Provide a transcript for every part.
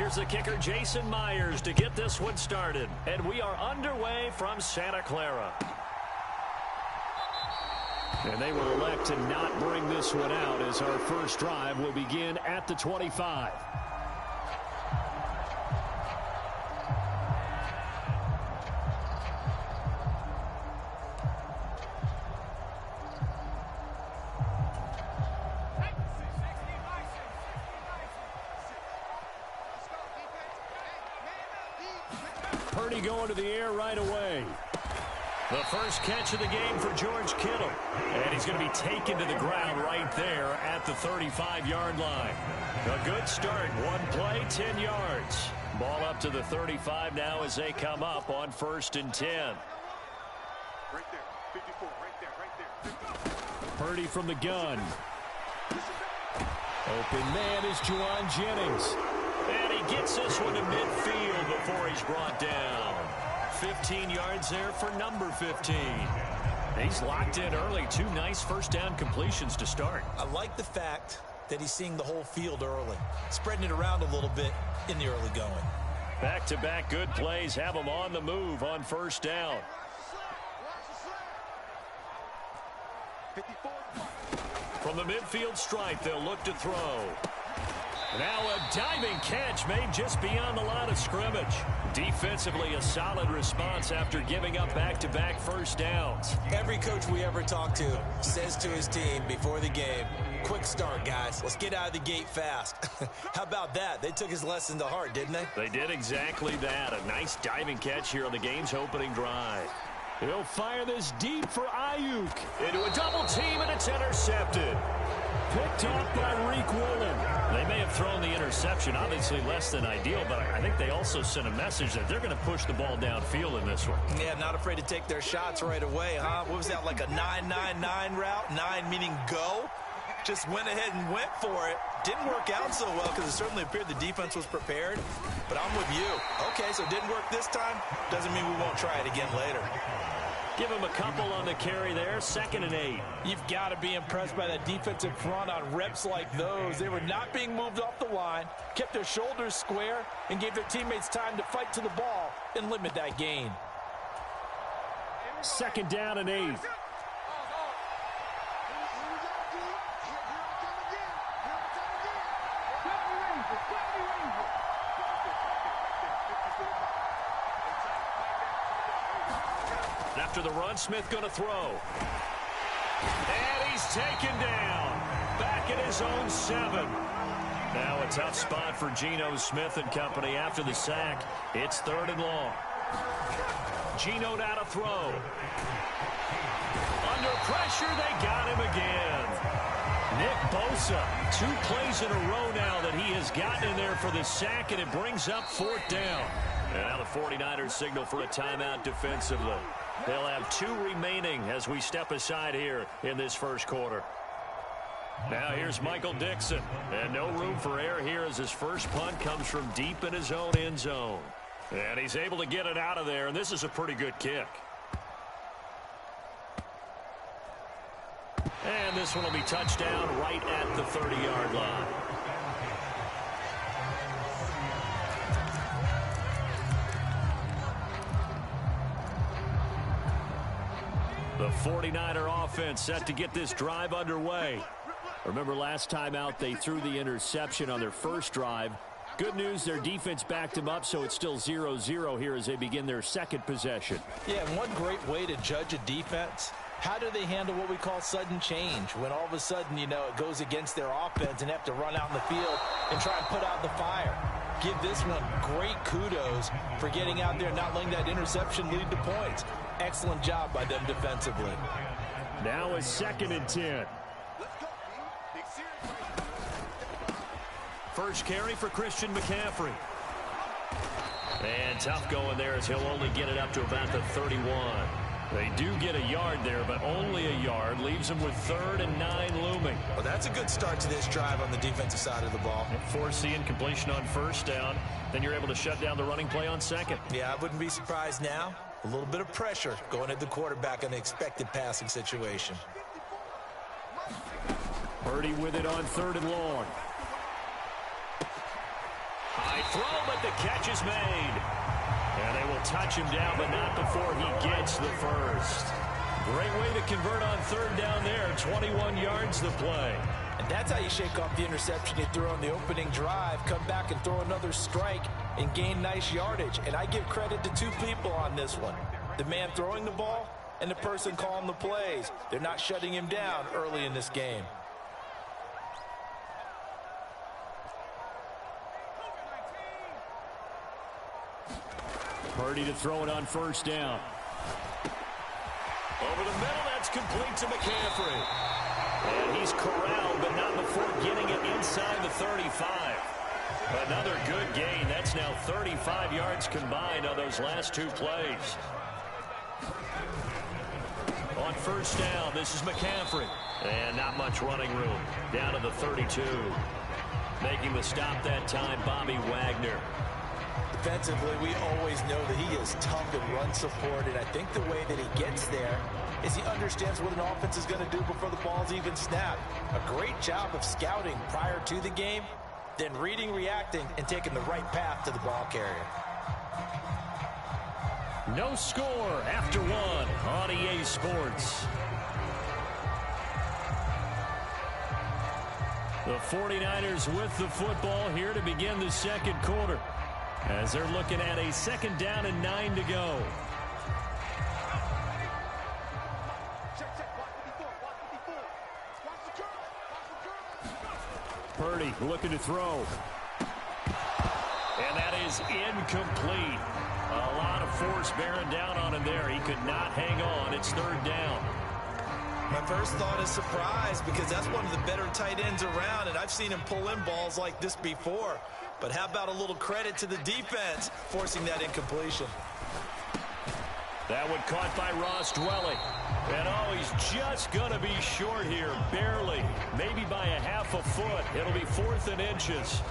Here's the kicker, Jason Myers, to get this one started. And we are underway from Santa Clara. And they will elect to not bring this one out as our first drive will begin at the 25. Purdy going to the air right away. The first catch of the game for George Kittle. And he's going to be taken to the ground right there at the 35-yard line. A good start. One play, 10 yards. Ball up to the 35 now as they come up on 1st and 10. Right there. 54. Right there. Purdy from the gun. Open man is Juwan Jennings. And he gets this one to midfield before he's brought down. 15 yards there for number 15. He's locked in early. 2 nice first down completions to start. I like the fact that he's seeing the whole field early, spreading it around a little bit in the early going. Back-to-back good plays have him on the move on 1st down. 54. From the midfield stripe, they'll look to throw. Now a diving catch made just beyond the line of scrimmage. Defensively, a solid response after giving up back-to-back first downs. Every coach we ever talk to says to his team before the game, quick start, guys. Let's get out of the gate fast. How about that? They took his lesson to heart, didn't they? They did exactly that. A nice diving catch here on the game's opening drive. He'll fire this deep for Ayuk. Into a double team, and it's intercepted. Picked off by Reek Willen. They may have thrown the interception, obviously less than ideal, but I think they also sent a message that they're going to push the ball downfield in this one. Yeah, not afraid to take their shots right away, huh? What was that, like a 9-9-9 route? 9 meaning go? Just went ahead and went for it. Didn't work out so well because it certainly appeared the defense was prepared. But I'm with you. Okay, so it didn't work this time. Doesn't mean we won't try it again later. Give him a couple on the carry there. 2nd and 8. You've got to be impressed by that defensive front on reps like those. They were not being moved off the line, kept their shoulders square, and gave their teammates time to fight to the ball and limit that gain. 2nd down and 8. After the run, Smith going to throw. And he's taken down. Back at his own 7. Now a tough spot for Geno Smith and company after the sack. It's 3rd and long. Geno now to throw. Under pressure, they got him again. Nick Bosa, 2 plays in a row now that he has gotten in there for the sack, and it brings up 4th down. And now the 49ers signal for a timeout defensively. They'll have 2 remaining as we step aside here in this first quarter. Now here's Michael Dixon. And no room for error here as his first punt comes from deep in his own end zone. And he's able to get it out of there, and this is a pretty good kick. And this one will be touchdown right at the 30-yard line. The 49er offense set to get this drive underway. Remember last time out they threw the interception on their first drive. Good news, their defense backed them up, so it's still 0-0 here as they begin their second possession. Yeah, and one great way to judge a defense, how do they handle what we call sudden change? When all of a sudden, you know, it goes against their offense and have to run out in the field and try and put out the fire. Give this one great kudos for getting out there and not letting that interception lead to points. Excellent job by them defensively. Now a 2nd and 10. First carry for Christian McCaffrey. And tough going there as he'll only get it up to about the 31. They do get a yard there, but only a yard. Leaves them with 3rd and 9 looming. Well, that's a good start to this drive on the defensive side of the ball. Force the incompletion on 1st down. Then you're able to shut down the running play on 2nd. Yeah, I wouldn't be surprised now. A little bit of pressure going at the quarterback in an expected passing situation. Purdy with it on 3rd and long. High throw, but the catch is made. And they will touch him down, but not before he gets the first. Great way to convert on third down there. 21 yards to play. And that's how you shake off the interception you threw on the opening drive. Come back and throw another strike and gain nice yardage. And I give credit to two people on this one. The man throwing the ball and the person calling the plays. They're not shutting him down early in this game. Purdy to throw it on first down. Over the middle, that's complete to McCaffrey. And he's corralled, but not before getting it inside the 35. Another good gain. That's now 35 yards combined on those last two plays. On first down, this is McCaffrey. And not much running room. Down to the 32. Making the stop that time, Bobby Wagner. Defensively, we always know that he is tough in run support, and I think the way that he gets there is he understands what an offense is going to do before the ball's even snapped. A great job of scouting prior to the game, then reading, reacting, and taking the right path to the ball carrier. No score after one on EA Sports. The 49ers with the football here to begin the second quarter, as they're looking at a second down and 9 to go. Purdy looking to throw. And that is incomplete. A lot of force bearing down on him there. He could not hang on. It's third down. My first thought is surprise, because that's one of the better tight ends around, and I've seen him pull in balls like this before. But how about a little credit to the defense forcing that incompletion? That one caught by Ross Dwelly. And oh, he's just going to be short here, barely. Maybe by a half a foot. It'll be 4th and inches.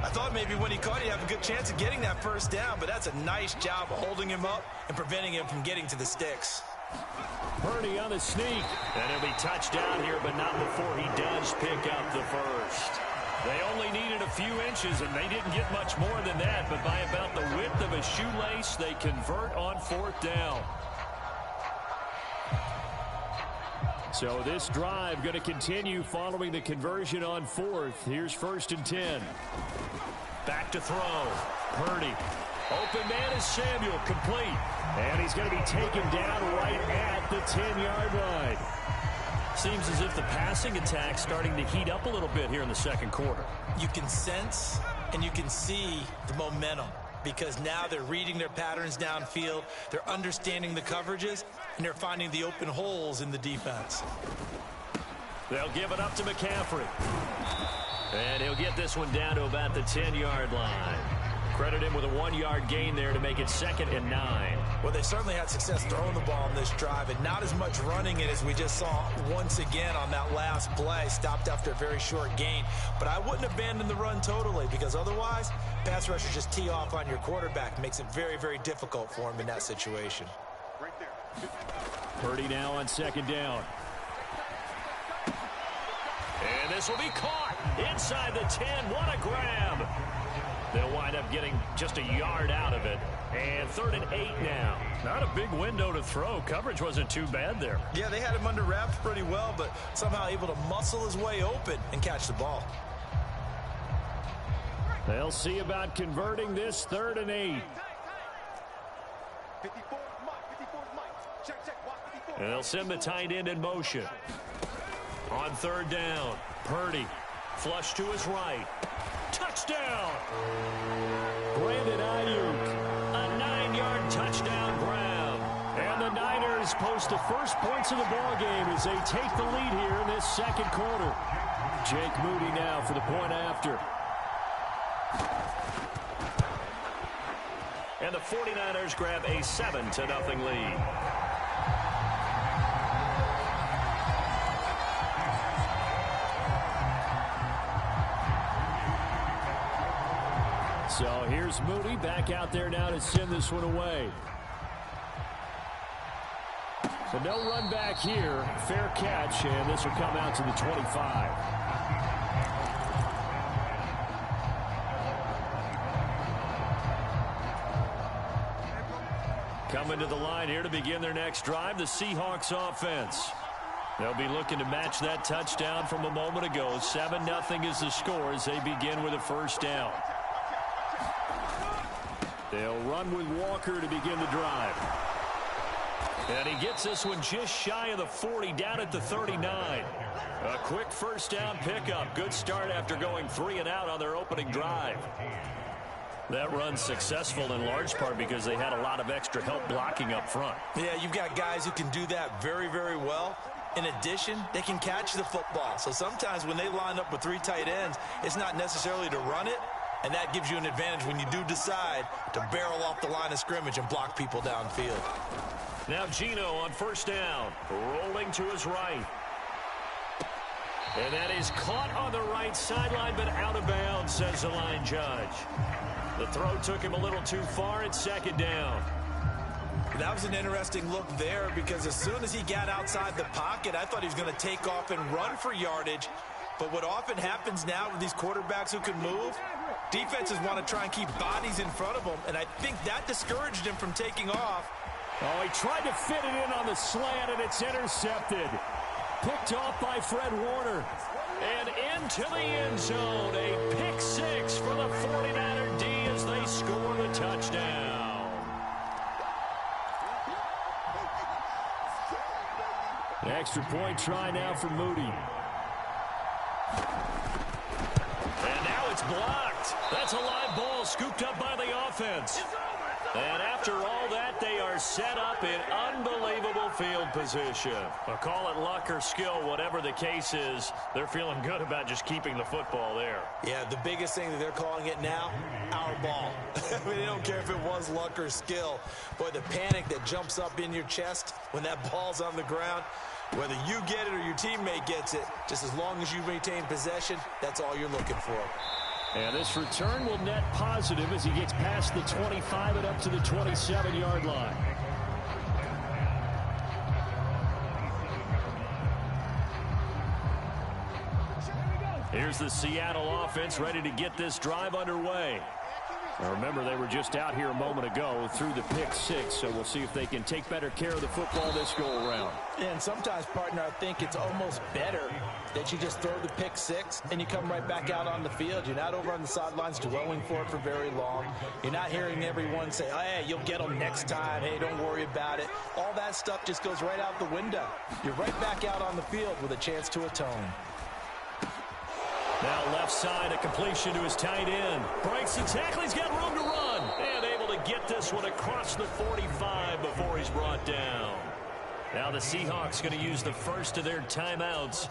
I thought maybe when he caught it, he'd have a good chance of getting that first down, but that's a nice job of holding him up and preventing him from getting to the sticks. Purdy on the sneak. And he'll be touched down here, but not before he does pick up the first. They only needed a few inches, and they didn't get much more than that, but by about the width of a shoelace, they convert on 4th down. So this drive going to continue following the conversion on 4th. Here's 1st and 10. Back to throw. Purdy. Open man is Samuel, complete. And he's going to be taken down right at the 10-yard line. Seems as if the passing attack's starting to heat up a little bit here in the second quarter. You can sense and you can see the momentum, because now they're reading their patterns downfield, they're understanding the coverages, and they're finding the open holes in the defense. They'll give it up to McCaffrey. And he'll get this one down to about the 10-yard line. Credit him with a 1-yard gain there to make it 2nd and 9. Well, they certainly had success throwing the ball in this drive, and not as much running it as we just saw once again on that last play. Stopped after a very short gain. But I wouldn't abandon the run totally, because otherwise, pass rushers just tee off on your quarterback. Makes it very, very difficult for him in that situation. Right there. Purdy now on 2nd down. And this will be caught inside the 10. What a grab. They'll wind up getting just a yard out of it. And 3rd and 8 now. Not a big window to throw. Coverage wasn't too bad there. Yeah, they had him under wraps pretty well, but somehow able to muscle his way open and catch the ball. They'll see about converting this 3rd and 8. 54 Mike. Check. Watch 54. And they'll send the tight end in motion. On 3rd down, Purdy. Flush to his right. Touchdown! Brandon Ayuk, a 9-yard touchdown grab. And the Niners post the first points of the ball game as they take the lead here in this second quarter. Jake Moody now for the point after. And the 49ers grab a 7-0 lead. So here's Moody back out there now to send this one away. So no run back here. Fair catch, and this will come out to the 25. Coming to the line here to begin their next drive, the Seahawks offense. They'll be looking to match that touchdown from a moment ago. 7-0 is the score as they begin with a first down. They'll run with Walker to begin the drive. And he gets this one just shy of the 40, down at the 39. A quick first down pickup. Good start after going 3 and out on their opening drive. That run's successful in large part because they had a lot of extra help blocking up front. Yeah, you've got guys who can do that very, very well. In addition, they can catch the football. So sometimes when they line up with 3 tight ends, it's not necessarily to run it, and that gives you an advantage when you do decide to barrel off the line of scrimmage and block people downfield. Now Gino on first down, rolling to his right. And that is caught on the right sideline, but out of bounds, says the line judge. The throw took him a little too far at second down. That was an interesting look there because as soon as he got outside the pocket, I thought he was going to take off and run for yardage. But what often happens now with these quarterbacks who can move, defenses want to try and keep bodies in front of them, and I think that discouraged him from taking off. Oh, he tried to fit it in on the slant, and it's intercepted. Picked off by Fred Warner. And into the end zone. A pick 6 for the 49er D as they score the touchdown. An extra point try now for Moody. And now it's blocked. That's a live ball scooped up by the offense. And after all that, they are set up in unbelievable field position. I'll call it luck or skill, whatever the case is. They're feeling good about just keeping the football there. Yeah, the biggest thing that they're calling it now, our ball. I mean, they don't care if it was luck or skill. Boy, the panic that jumps up in your chest when that ball's on the ground, whether you get it or your teammate gets it, just as long as you maintain possession, that's all you're looking for. And this return will net positive as he gets past the 25 and up to the 27-yard line. Here's the Seattle offense ready to get this drive underway. Now remember, they were just out here a moment ago through the pick 6, so we'll see if they can take better care of the football this go-around. And sometimes, partner, I think it's almost better that you just throw the pick 6 and you come right back out on the field. You're not over on the sidelines dwelling for it for very long. You're not hearing everyone say, oh, hey, you'll get them next time. Hey, don't worry about it. All that stuff just goes right out the window. You're right back out on the field with a chance to atone. Now left side, a completion to his tight end. Breaks the tackle, he's got room to run. And able to get this one across the 45 before he's brought down. Now the Seahawks going to use the first of their timeouts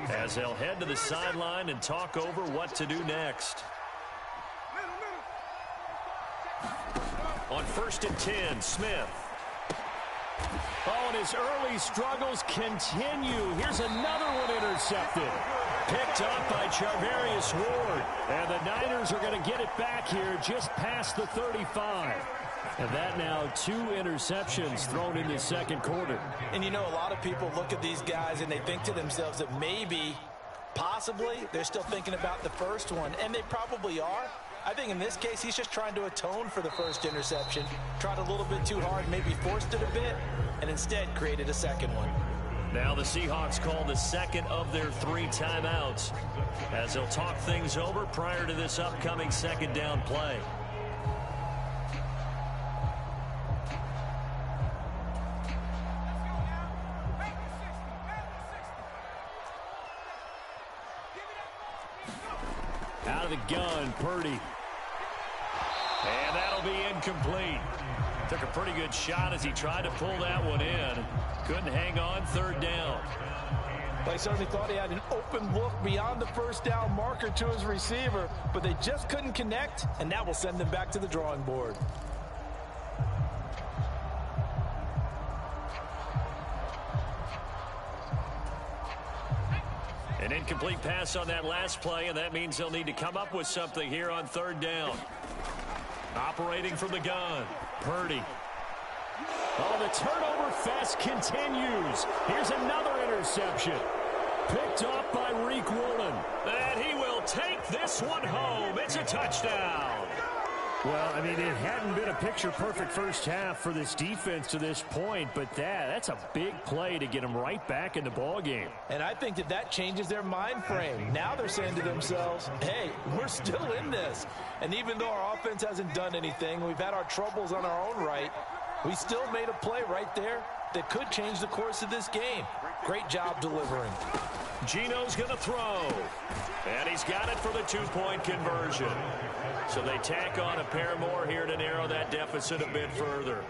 as they'll head to the sideline and talk over what to do next. On 1st and 10, Smith. Oh, and his early struggles continue. Here's another one intercepted. Picked up by Charvarius Ward. And the Niners are going to get it back here just past the 35. And that now 2 interceptions thrown in the second quarter. And you know, a lot of people look at these guys and they think to themselves that maybe, possibly, they're still thinking about the first one. And they probably are. I think in this case, he's just trying to atone for the first interception. Tried a little bit too hard, maybe forced it a bit, and instead created a second one. Now the Seahawks call the second of their 3 timeouts as they'll talk things over prior to this upcoming second down play. Out of the gun, Purdy. And that'll be incomplete. Took a pretty good shot as he tried to pull that one in. Couldn't hang on, 3rd down. They certainly thought he had an open look beyond the first down marker to his receiver, but they just couldn't connect, and that will send them back to the drawing board. An incomplete pass on that last play, and that means they'll need to come up with something here on 3rd down. Operating from the gun, Purdy. Oh, the turnover fest continues. Here's another interception. Picked up by Wreka Madden. And he will take this one home. It's a touchdown. Well, I mean, it hadn't been a picture-perfect first half for this defense to this point, but that's a big play to get them right back in the ballgame. And I think that changes their mind frame. Now they're saying to themselves, hey, we're still in this. And even though our offense hasn't done anything, we've had our troubles on our own right, we still made a play right there that could change the course of this game. Great job delivering. Gino's going to throw. And he's got it for the two-point conversion. So they tack on a pair more here to narrow that deficit a bit further.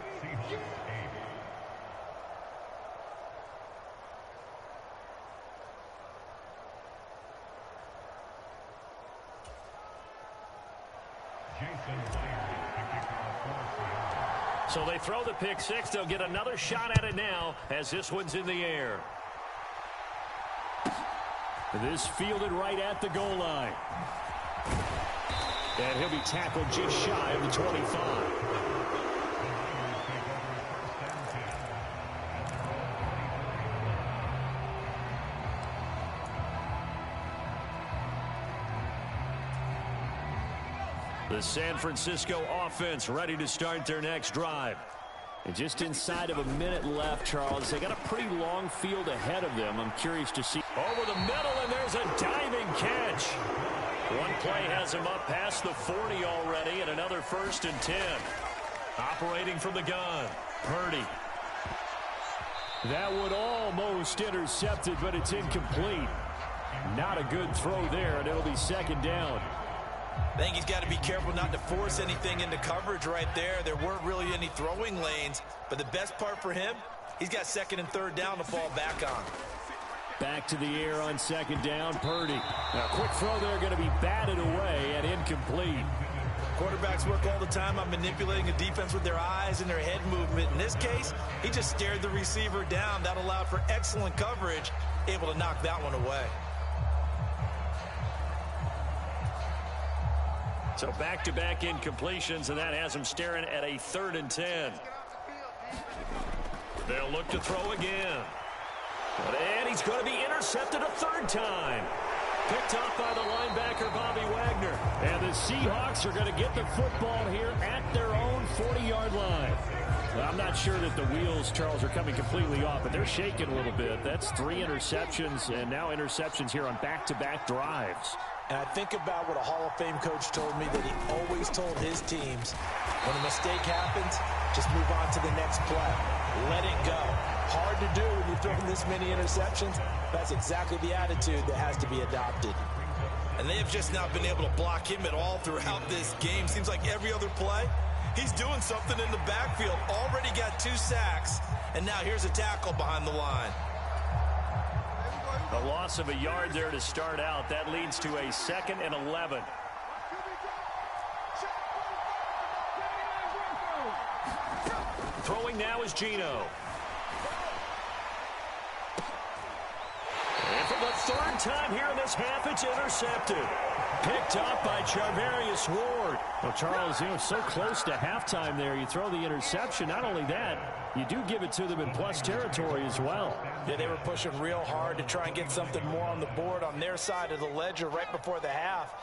So they throw the pick six. They'll get another shot at it now as this one's in the air. This fielded right at the goal line. And he'll be tackled just shy of the 25. The San Francisco offense ready to start their next drive. And just inside of a minute left, Charles. They got a pretty long field ahead of them. I'm curious to see. Over the middle, and there's a diving catch. One play has him up past the 40 already, and another 1st and 10. Operating from the gun, Purdy. That would almost intercepted, but it's incomplete. Not a good throw there, and it'll be 2nd down. I think he's got to be careful not to force anything into coverage right there. There weren't really any throwing lanes, but the best part for him, he's got 2nd and 3rd down to fall back on. Back to the air on 2nd down, Purdy. Now, quick throw there, going to be batted away and incomplete. Quarterbacks work all the time on manipulating a defense with their eyes and their head movement. In this case, he just stared the receiver down. That allowed for excellent coverage, able to knock that one away. So back-to-back incompletions, and that has him staring at a 3rd and 10. They'll look to throw again. And he's going to be intercepted a 3rd time. Picked off by the linebacker, Bobby Wagner. And the Seahawks are going to get the football here at their own 40-yard line. Well, I'm not sure that the wheels, Charles, are coming completely off, but they're shaking a little bit. That's 3 interceptions, and now interceptions here on back-to-back drives. And I think about what a Hall of Fame coach told me that he always told his teams, when a mistake happens, just move on to the next play. Let it go. Hard to do when you're throwing this many interceptions. That's exactly the attitude that has to be adopted. And they have just not been able to block him at all throughout this game. Seems like every other play, he's doing something in the backfield. Already got 2 sacks, and now here's a tackle behind the line. A loss of a yard there to start out. That leads to a 2nd and 11. Throwing now is Gino. And for the 3rd time here in this half, it's intercepted. Picked up by Charvarius Ward. Well, Charles, so close to halftime there. You throw the interception. Not only that, you do give it to them in plus territory as well. Yeah, they were pushing real hard to try and get something more on the board on their side of the ledger right before the half.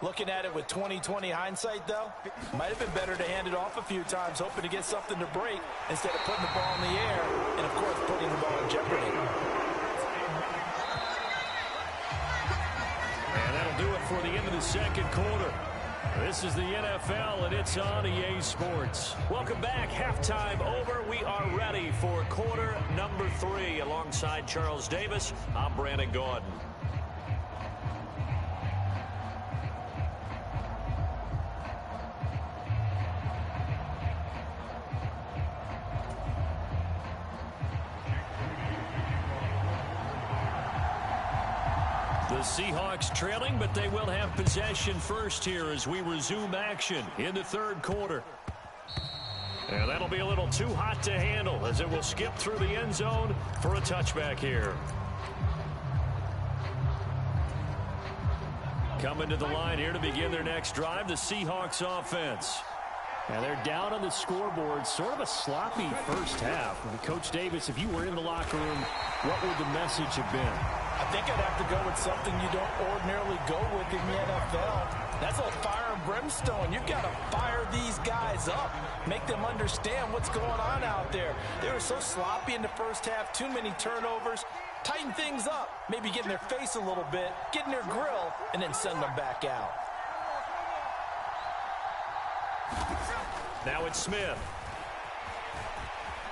Looking at it with 20/20 hindsight, though, might have been better to hand it off a few times, hoping to get something to break instead of putting the ball in the air and, of course, putting the ball in jeopardy. And that'll do it for the end of the 2nd quarter. This is the NFL, and it's on EA Sports. Welcome back. Halftime over. We are ready for quarter number 3. Alongside Charles Davis, I'm Brandon Gaudin. The Seahawks trailing, but they will have possession first here as we resume action in the 3rd quarter. And that'll be a little too hot to handle as it will skip through the end zone for a touchback here. Coming to the line here to begin their next drive, the Seahawks offense. Now they're down on the scoreboard. Sort of a sloppy first half. Coach Davis, if you were in the locker room, what would the message have been? I think I'd have to go with something you don't ordinarily go with in the NFL. That's a fire and brimstone. You've got to fire these guys up. Make them understand what's going on out there. They were so sloppy in the first half. Too many turnovers. Tighten things up. Maybe get in their face a little bit. Get in their grill. And then send them back out. Now it's Smith.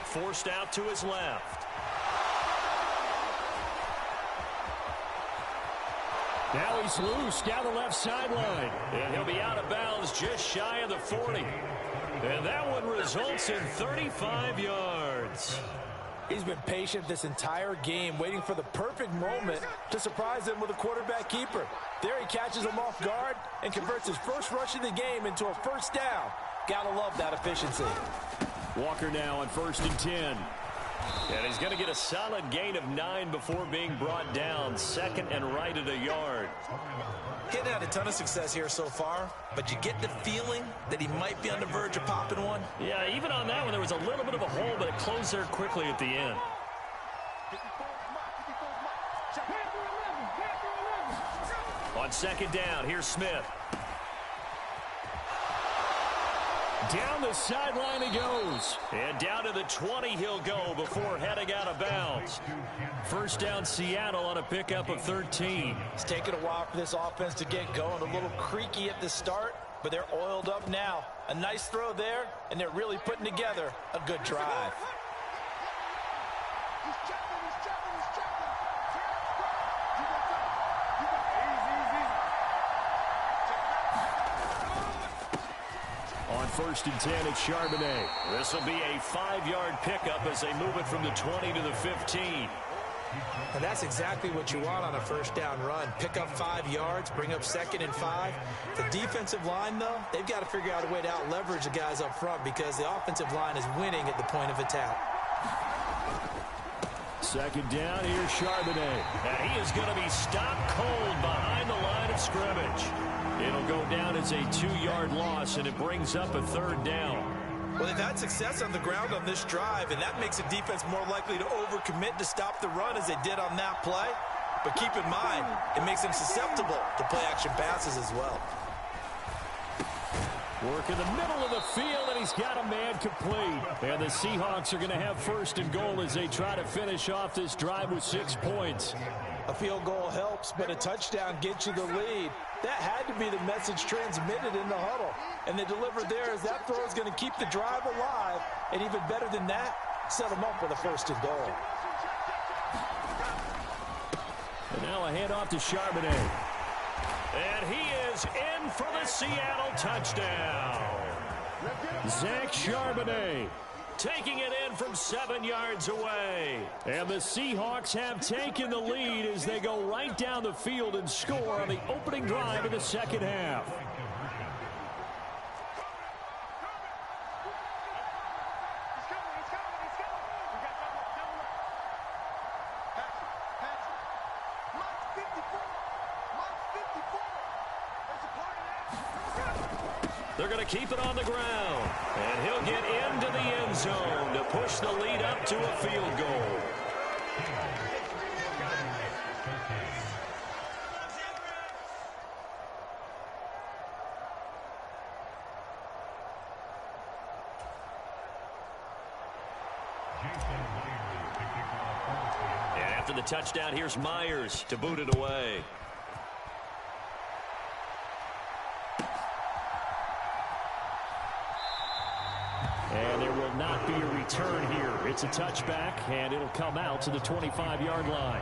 Forced out to his left. Now he's loose down the left sideline. And he'll be out of bounds just shy of the 40. And that one results in 35 yards. He's been patient this entire game, waiting for the perfect moment to surprise him with a quarterback keeper. There he catches him off guard and converts his first rush of the game into a first down. Gotta love that efficiency. Walker now on 1st and 10. And he's going to get a solid gain of 9 before being brought down. 2nd and right at a yard. Getting had a ton of success here so far, but you get the feeling that he might be on the verge of popping one. Yeah, even on that one, there was a little bit of a hole, but it closed there quickly at the end. On 2nd down, here's Smith. Down the sideline he goes. And down to the 20 he'll go before heading out of bounds. First down Seattle on a pickup of 13. It's taken a while for this offense to get going. A little creaky at the start, but they're oiled up now. A nice throw there, and they're really putting together a good drive. On 1st and 10, it's Charbonnet. This will be a 5-yard pickup as they move it from the 20 to the 15. And that's exactly what you want on a first down run. Pick up 5 yards, bring up 2nd and 5. The defensive line, though, they've got to figure out a way to out-leverage the guys up front because the offensive line is winning at the point of attack. 2nd down, here's Charbonnet. And he is going to be stopped cold behind the line of scrimmage. It'll go down as a 2-yard loss, and it brings up a 3rd down. Well, they've had success on the ground on this drive, and that makes the defense more likely to overcommit to stop the run as they did on that play. But keep in mind, it makes them susceptible to play-action passes as well. Work in the middle of the field, and he's got a man complete. And the Seahawks are going to have 1st and goal as they try to finish off this drive with 6 points. A field goal helps, but a touchdown gets you the lead. That had to be the message transmitted in the huddle. And they delivered there as that throw is going to keep the drive alive. And even better than that, set them up with a 1st and goal. And now a handoff to Charbonnet. And he is in for the Seattle touchdown. Zach Charbonnet taking it in from 7 yards away. And the Seahawks have taken the lead as they go right down the field and score on the opening drive of the 2nd half. They're going to keep it on the ground. And he'll get into the end zone to push the lead up to a field goal. And after the touchdown, here's Myers to boot it away. And there will not be a return here. It's a touchback, and it'll come out to the 25-yard line.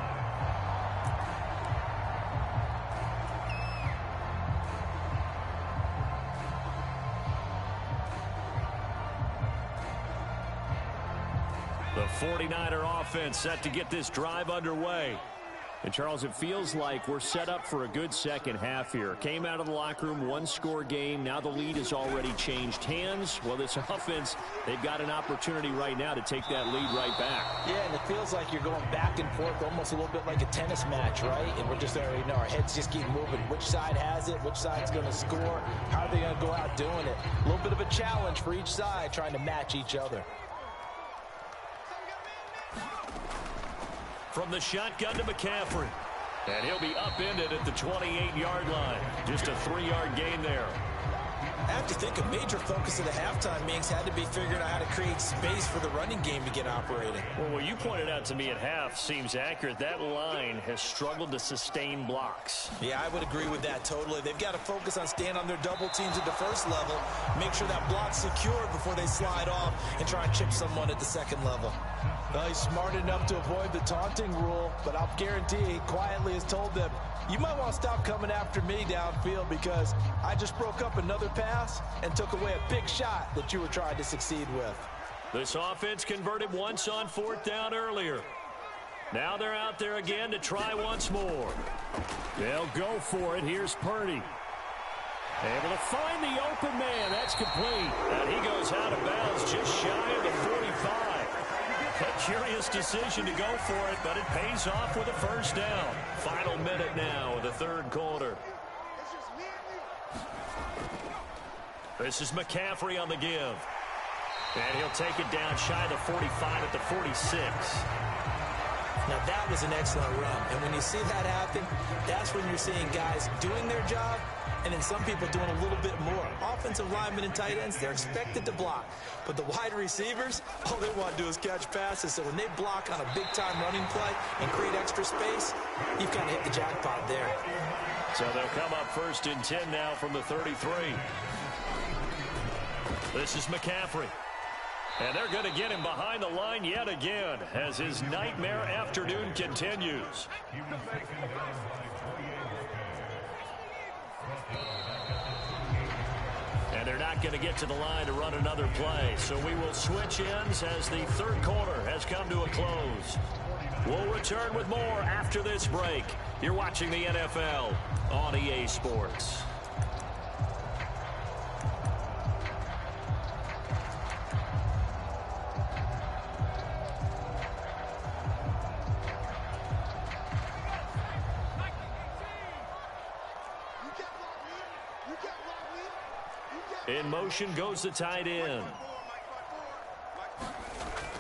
The 49er offense set to get this drive underway. And, Charles, it feels like we're set up for a good second half here. Came out of the locker room, one-score game. Now the lead has already changed hands. Well, this offense, they've got an opportunity right now to take that lead right back. Yeah, and it feels like you're going back and forth almost a little bit like a tennis match, right? And we're just already know our heads just keep moving. Which side has it? Which side's going to score? How are they going to go out doing it? A little bit of a challenge for each side trying to match each other. From the shotgun to McCaffrey. And he'll be upended at the 28-yard line. Just a 3-yard gain there. I have to think a major focus of the halftime meetings had to be figuring out how to create space for the running game to get operating. Well, what you pointed out to me at half seems accurate. That line has struggled to sustain blocks. Yeah, I would agree with that totally. They've got to focus on staying on their double teams at the first level, make sure that block's secured before they slide off and try and chip someone at the second level. Well, he's smart enough to avoid the taunting rule, but I'll guarantee he quietly has told them, you might want to stop coming after me downfield because I just broke up another pass and took away a big shot that you were trying to succeed with. This offense converted once on 4th down earlier. Now they're out there again to try once more. They'll go for it. Here's Purdy. Able to find the open man. That's complete. And he goes out of bounds just shy of the 45. A curious decision to go for it, but it pays off with a first down. Final minute now of the 3rd quarter. This is McCaffrey on the give. And he'll take it down shy of the 45 at the 46. Now that was an excellent run. And when you see that happen, that's when you're seeing guys doing their job and then some people doing a little bit more. Offensive linemen and tight ends, they're expected to block. But the wide receivers, all they want to do is catch passes. So when they block on a big-time running play and create extra space, you've kind of hit the jackpot there. So they'll come up 1st and 10 now from the 33. This is McCaffrey. And they're going to get him behind the line yet again as his nightmare afternoon continues. And they're not going to get to the line to run another play. So we will switch ends as the 3rd quarter has come to a close. We'll return with more after this break. You're watching the NFL on EA Sports. In motion goes the tight end.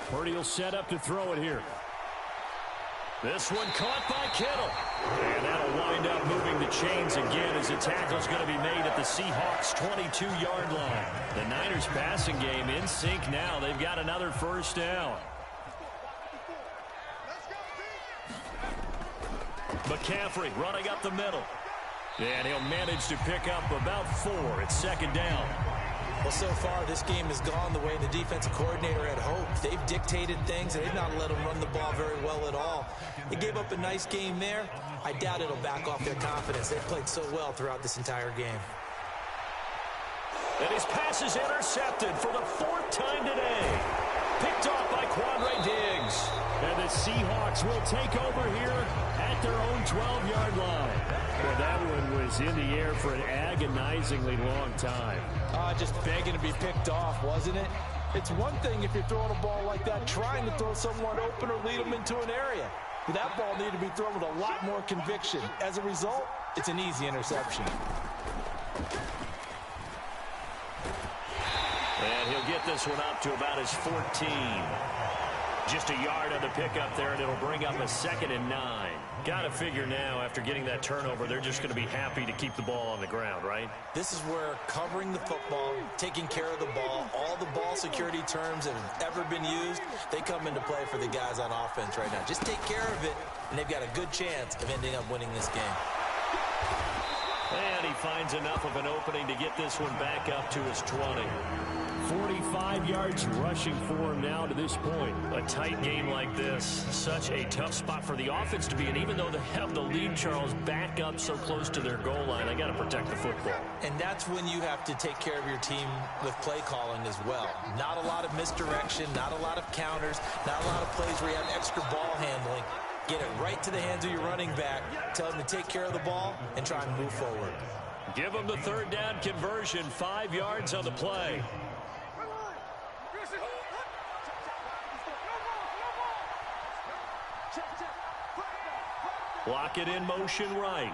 Purdy will set up to throw it here. This one caught by Kittle. And that'll wind up moving the chains again as the tackle's going to be made at the Seahawks' 22-yard line. The Niners passing game in sync now. They've got another first down. McCaffrey running up the middle. And he'll manage to pick up about 4 at 2nd down. Well, so far, this game has gone the way the defensive coordinator had hoped. They've dictated things, and they've not let them run the ball very well at all. They gave up a nice game there. I doubt it'll back off their confidence. They've played so well throughout this entire game. And his pass is intercepted for the 4th time today. Picked off by Quandre Diggs. And the Seahawks will take over here at their own 12-yard line. Well, that one was in the air for an agonizingly long time. Just begging to be picked off, wasn't it? It's one thing if you're throwing a ball like that, trying to throw someone open or lead them into an area. But that ball needed to be thrown with a lot more conviction. As a result, it's an easy interception. And he'll get this one up to about his 14. Just a yard on the pickup there, and it'll bring up a 2nd and 9. Got to figure now, after getting that turnover, they're just going to be happy to keep the ball on the ground, right? This is where covering the football, taking care of the ball, all the ball security terms that have ever been used, they come into play for the guys on offense right now. Just take care of it, and they've got a good chance of ending up winning this game. And he finds enough of an opening to get this one back up to his 20. 45 yards rushing for him now to this point. A tight game like this, such a tough spot for the offense to be in. Even though they have the lead, Charles, back up so close to their goal line, they got to protect the football. And that's when you have to take care of your team with play calling as well. Not a lot of misdirection, not a lot of counters, not a lot of plays where you have extra ball handling. Get it right to the hands of your running back. Tell him to take care of the ball and try and move forward. Give them the third down conversion. 5 yards on the play. Block it in motion right.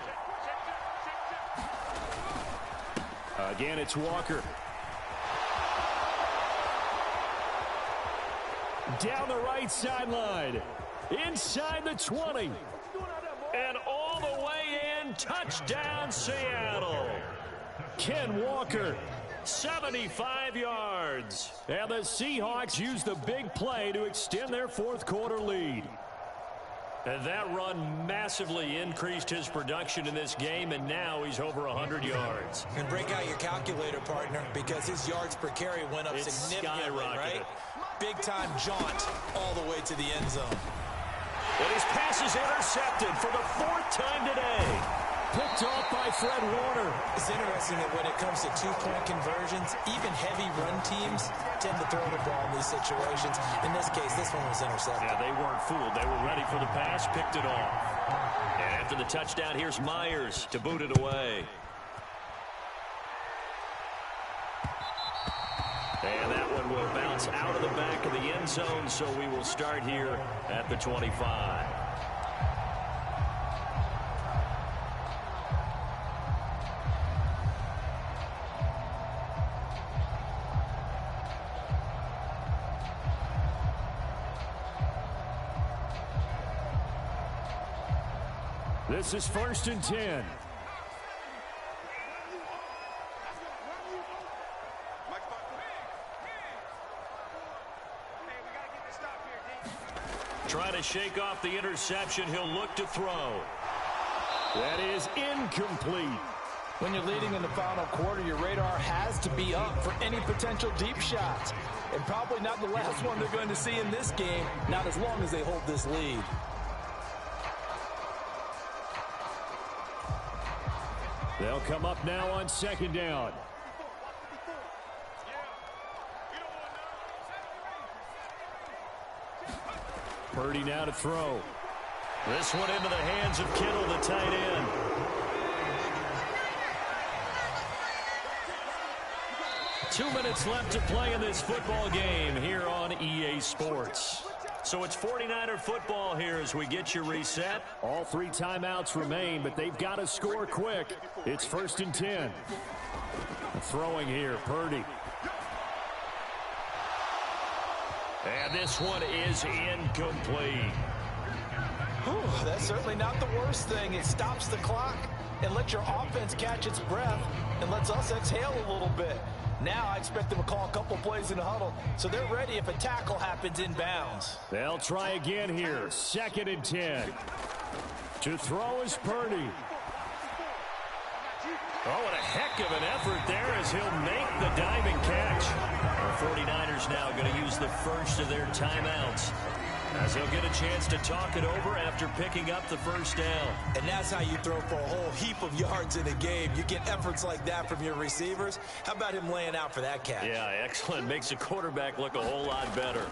Again, it's Walker. Down the right sideline. Inside the 20. And all the way in. Touchdown, Seattle. Ken Walker, 75 yards. And the Seahawks use the big play to extend their fourth quarter lead. And that run massively increased his production in this game, and now he's over 100 yards. And break out your calculator, partner, because his yards per carry went up significantly, right? Big-time jaunt all the way to the end zone. And his pass is intercepted for the 4th time today. Picked off by Fred Warner. It's interesting that when it comes to two-point conversions, even heavy run teams tend to throw the ball in these situations. In this case, this one was intercepted. Yeah, they weren't fooled. They were ready for the pass, picked it off. And after the touchdown, here's Myers to boot it away. And that one will bounce out of the back of the end zone, so we will start here at the 25. This is 1st and 10. Trying to shake off the interception. He'll look to throw. That is incomplete. When you're leading in the final quarter, your radar has to be up for any potential deep shots. And probably not the last one they're going to see in this game, not as long as they hold this lead. They'll come up now on 2nd down. Purdy now to throw. This one into the hands of Kittle, the tight end. Two minutes left to play in this football game here on EA Sports. So it's 49er football here as we get your reset. All 3 timeouts remain, but they've got to score quick. It's 1st and 10. Throwing here, Purdy. And this one is incomplete. Whew, that's certainly not the worst thing. It stops the clock and lets your offense catch its breath and lets us exhale a little bit. Now I expect them to call a couple plays in the huddle, so they're ready if a tackle happens inbounds. They'll try again here. 2nd and 10. To throw is Purdy. Oh, what a heck of an effort there as he'll make the diving catch. The 49ers now going to use the first of their timeouts as he'll get a chance to talk it over after picking up the 1st down. And that's how you throw for a whole heap of yards in a game. You get efforts like that from your receivers. How about him laying out for that catch? Yeah, excellent. Makes the quarterback look a whole lot better.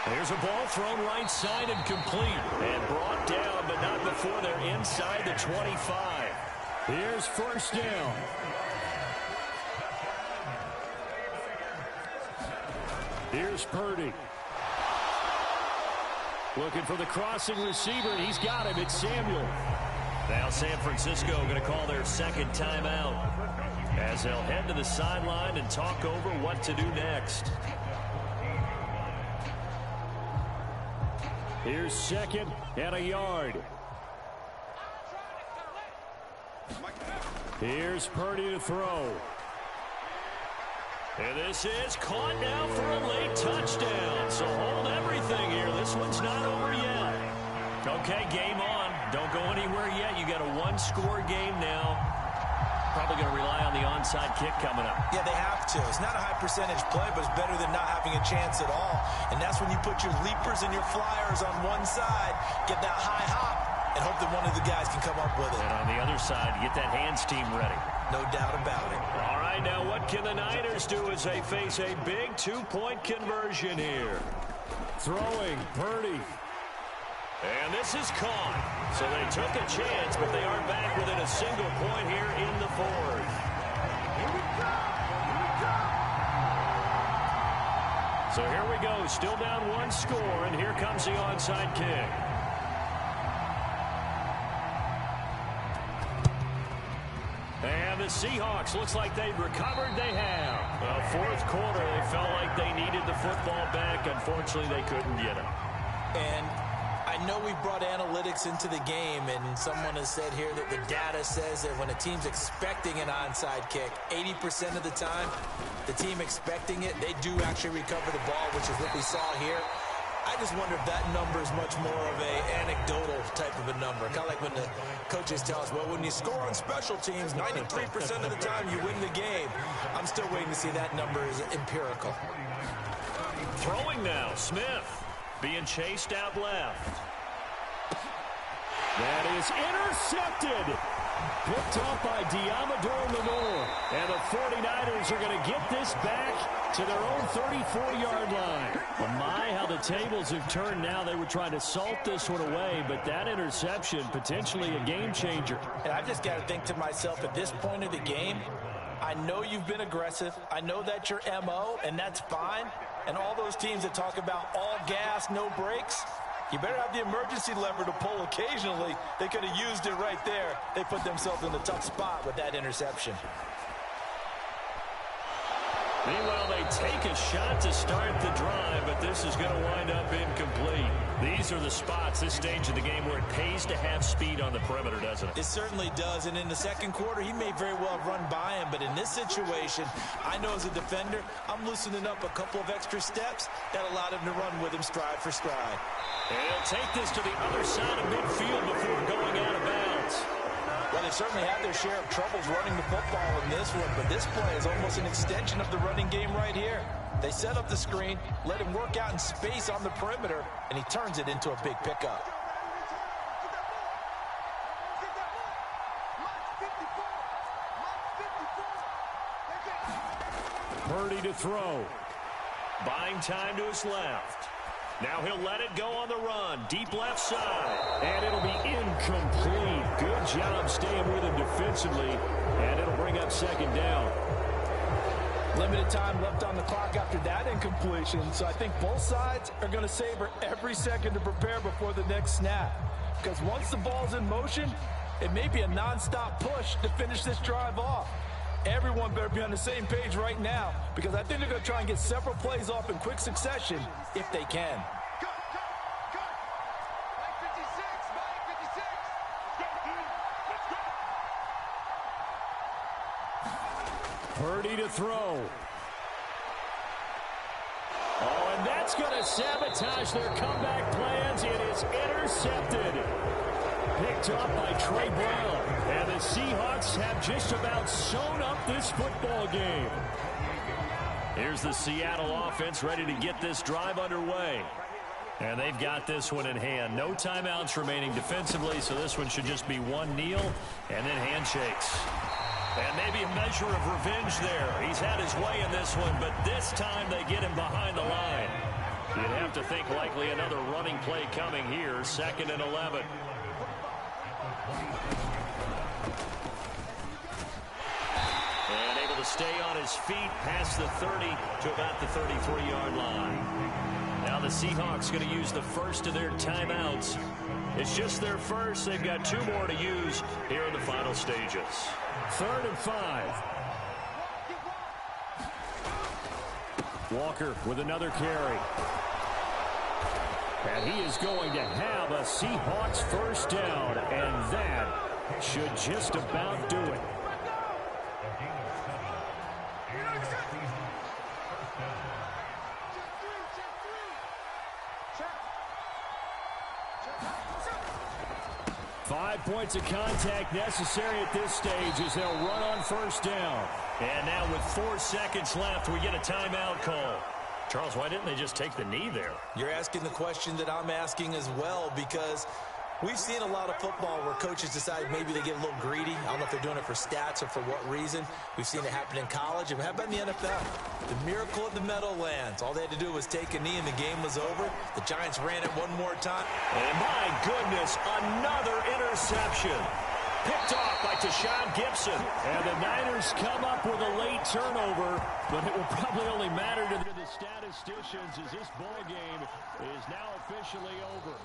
There's a ball thrown right side and complete. And brought down, but not before they're inside the 25. Here's 1st down. Here's Purdy. Looking for the crossing receiver, and he's got him. It's Samuel. Now San Francisco going to call their 2nd timeout as they'll head to the sideline and talk over what to do next. Here's 2nd and a yard. Here's Purdy to throw. And this is caught now for a late touchdown. So hold everything here. This one's not over yet. Okay, game on. Don't go anywhere yet. You got a 1-score game now. Probably going to rely on the onside kick coming up. Yeah, they have to. It's not a high percentage play, but it's better than not having a chance at all. And that's when you put your leapers and your flyers on one side, get that high hop, and hope that one of the guys can come up with it. And on the other side, get that hands team ready. No doubt about it. All right, now what can the Niners do as they face a big 2-point conversion here? Throwing, Purdy. And this is caught. So they took a chance, but they are back within a single point here in the fourth. So here we go, still down one score, and here comes the onside kick. And the Seahawks, looks like they've recovered. They have. Fourth quarter, they felt like they needed the football back. Unfortunately, they couldn't get it. And I know we brought analytics into the game, and someone has said here that the data says that when a team's expecting an onside kick, 80% of the time, the team expecting it, they do actually recover the ball, which is what we saw here. I just wonder if that number is much more of a anecdotal type of a number. Kind of like when the coaches tell us, well, when you score on special teams, 93% of the time you win the game. I'm still waiting to see that number is empirical. Throwing now, Smith being chased out left. That is intercepted. Picked up by Diamador Lenore. And the 49ers are going to get this back to their own 34-yard line. Well, my, how the tables have turned now. They were trying to salt this one away, but that interception, potentially a game changer. And I've just got to think to myself, at this point of the game, I know you've been aggressive. I know that's your MO, and that's fine. And all those teams that talk about all gas, no brakes, you better have the emergency lever to pull occasionally. They could have used it right there. They put themselves in a tough spot with that interception. Meanwhile, they take a shot to start the drive, but this is going to wind up incomplete. These are the spots, this stage of the game, where it pays to have speed on the perimeter, doesn't it? It certainly does, and in the second quarter, he may very well have run by him, but in this situation, I know as a defender, I'm loosening up a couple of extra steps that allowed him to run with him stride for stride. And he'll take this to the other side of midfield before going out of bounds. Well, they certainly had their share of troubles running the football in this one, but this play is almost an extension of the running game right here. They set up the screen, let him work out in space on the perimeter, and he turns it into a big pickup. Purdy to throw. Buying time to his left. Now he'll let it go on the run. Deep left side. And it'll be incomplete. Good job staying with him defensively. And it'll bring up second down. Limited time left on the clock after that incompletion. So I think both sides are going to savor every second to prepare before the next snap. Because once the ball's in motion, it may be a nonstop push to finish this drive off. Everyone better be on the same page right now, because I think they're going to try and get several plays off in quick succession if they can. Purdy to throw. Oh, and that's going to sabotage their comeback plans. It is intercepted. Picked up by Trey Brown. And the Seahawks have just about sewn up this football game. Here's the Seattle offense ready to get this drive underway. And they've got this one in hand. No timeouts remaining defensively, so this one should just be one kneel and then handshakes. And maybe a measure of revenge there. He's had his way in this one, but this time they get him behind the line. You'd have to think likely another running play coming here. 2nd and 11. And able to stay on his feet past the 30 to about the 33-yard line. Now the Seahawks going to use the first of their timeouts. It's just their first. They've got 2 more to use here in the final stages. 3rd and 5. Walker with another carry. And he is going to have a Seahawks first down, and that should just about do it. Five points of contact necessary at this stage as they'll run on first down. And now with 4 seconds left, we get a timeout call. Charles, why didn't they just take the knee there? You're asking the question that I'm asking as well, because We've seen a lot of football where coaches decide maybe they get a little greedy. I don't know if they're doing it for stats or for what reason. We've seen it happen in college, and how about in the NFL? The miracle of the Meadowlands. All they had to do was take a knee, and the game was over. The Giants ran it one more time. And my goodness, another interception. Picked off by Tashawn Gibson. And the Niners come up with a late turnover, but it will probably only matter to the statisticians as this ball game is now officially over.